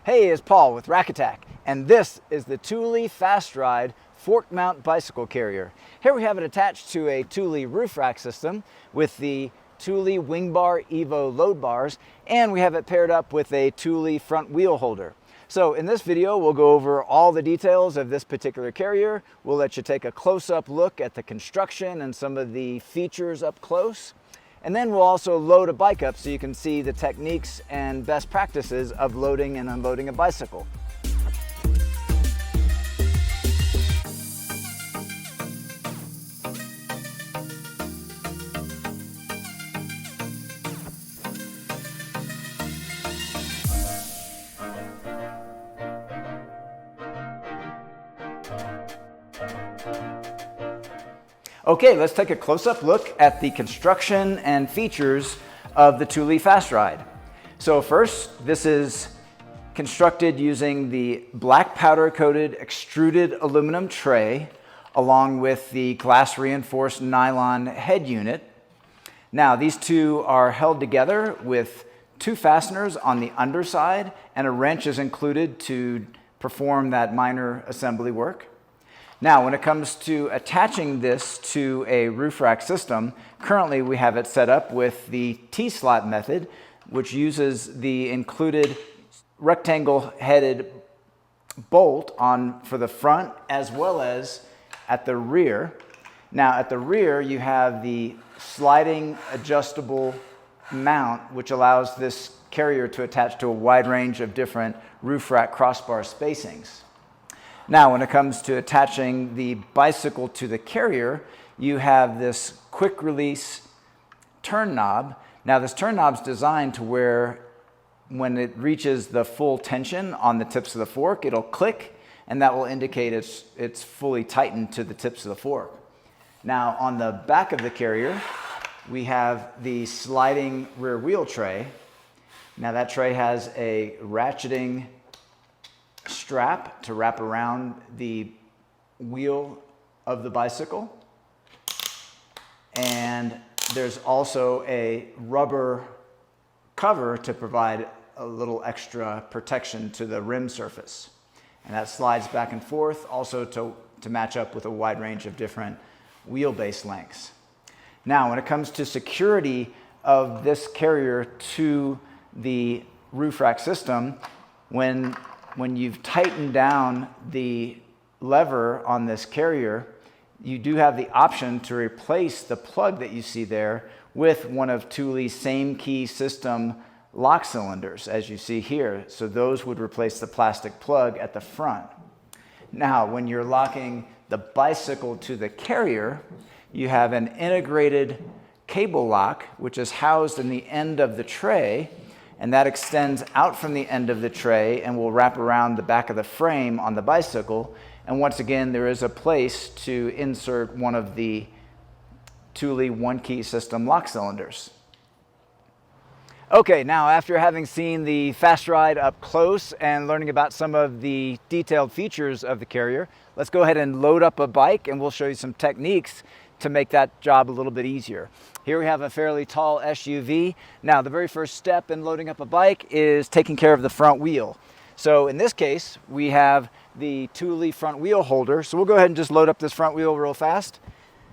Hey, it's Paul with AcuTight, and this is the Thule FastRide fork mount bicycle carrier. Here we have it attached to a Thule roof rack system with the Thule Wing Bar Evo load bars, and we have it paired up with a Thule front wheel holder. So in this video, we'll go over all the details of this particular carrier. We'll let you take a close-up look at the construction and some of the features up close. And then we'll also load a bike up so you can see the techniques and best practices of loading and unloading a bicycle. Okay, let's take a close-up look at the construction and features of the Thule FastRide. So first, this is constructed using the black powder-coated extruded aluminum tray along with the glass-reinforced nylon head unit. Now, these two are held together with two fasteners on the underside, and a wrench is included to perform that minor assembly work. Now, when it comes to attaching this to a roof rack system, currently we have it set up with the T-slot method, which uses the included rectangle-headed bolt on for the front as well as at the rear. Now, at the rear, you have the sliding adjustable mount, which allows this carrier to attach to a wide range of different roof rack crossbar spacings. Now, when it comes to attaching the bicycle to the carrier, you have this quick release turn knob. Now, this turn knob is designed to where when it reaches the full tension on the tips of the fork, it'll click, and that will indicate it's fully tightened to the tips of the fork. Now, on the back of the carrier, we have the sliding rear wheel tray. Now, that tray has a ratcheting strap to wrap around the wheel of the bicycle, and there's also a rubber cover to provide a little extra protection to the rim surface, and that slides back and forth also to match up with a wide range of different wheelbase lengths. Now, when it comes to security of this carrier to the roof rack system, when you've tightened down the lever on this carrier, you do have the option to replace the plug that you see there with one of Thule's same key system lock cylinders, as you see here. So those would replace the plastic plug at the front. Now, when you're locking the bicycle to the carrier, you have an integrated cable lock, which is housed in the end of the tray, and that extends out from the end of the tray and will wrap around the back of the frame on the bicycle. And once again, there is a place to insert one of the Thule one-key system lock cylinders. Okay, now after having seen the FastRide up close and learning about some of the detailed features of the carrier, let's go ahead and load up a bike, and we'll show you some techniques to make that job a little bit easier. Here we have a fairly tall SUV. Now, the very first step in loading up a bike is taking care of the front wheel. So in this case, we have the Thule front wheel holder. So we'll go ahead and just load up this front wheel real fast.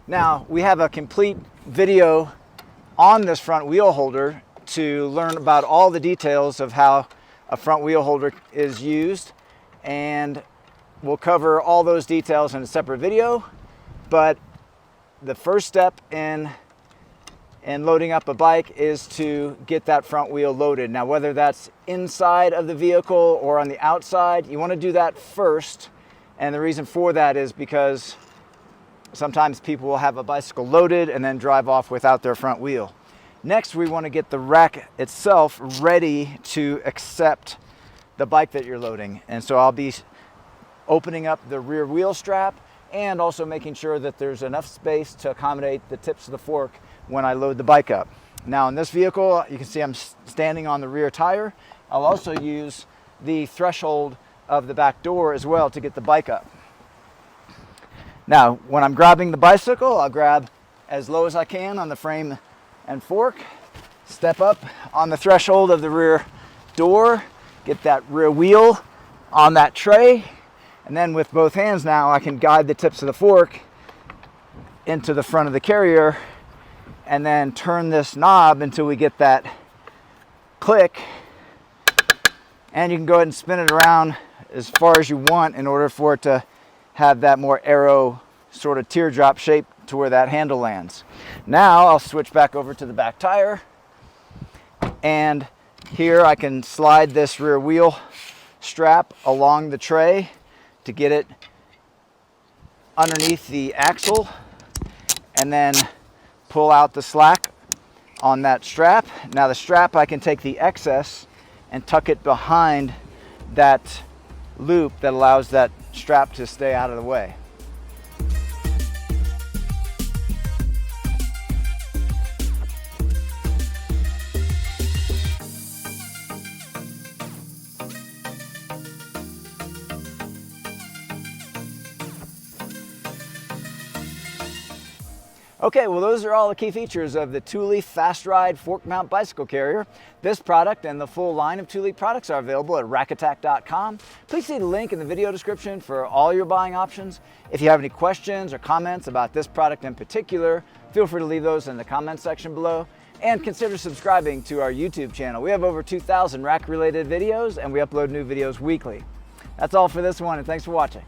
Now, we have a complete video on this front wheel holder to learn about all the details of how a front wheel holder is used. And we'll cover all those details in a separate video. But the first step in loading up a bike is to get that front wheel loaded. Now, whether that's inside of the vehicle or on the outside, you want to do that first. And the reason for that is because sometimes people will have a bicycle loaded and then drive off without their front wheel. Next, we want to get the rack itself ready to accept the bike that you're loading. And so I'll be opening up the rear wheel strap and also making sure that there's enough space to accommodate the tips of the fork when I load the bike up. Now, in this vehicle, you can see I'm standing on the rear tire. I'll also use the threshold of the back door as well to get the bike up. Now, when I'm grabbing the bicycle, I'll grab as low as I can on the frame and fork, step up on the threshold of the rear door, get that rear wheel on that tray, and then with both hands now I can guide the tips of the fork into the front of the carrier and then turn this knob until we get that click, and you can go ahead and spin it around as far as you want in order for it to have that more arrow sort of teardrop shape to where that handle lands. Now I'll switch back over to the back tire, and here I can slide this rear wheel strap along the tray to get it underneath the axle, and then pull out the slack on that strap. Now the strap, I can take the excess and tuck it behind that loop that allows that strap to stay out of the way. Okay, well those are all the key features of the Thule FastRide fork mount bicycle carrier. This product and the full line of Thule products are available at AcuTight.com. Please see the link in the video description for all your buying options. If you have any questions or comments about this product in particular, feel free to leave those in the comments section below, and consider subscribing to our YouTube channel. We have over 2,000 rack related videos and we upload new videos weekly. That's all for this one, and thanks for watching.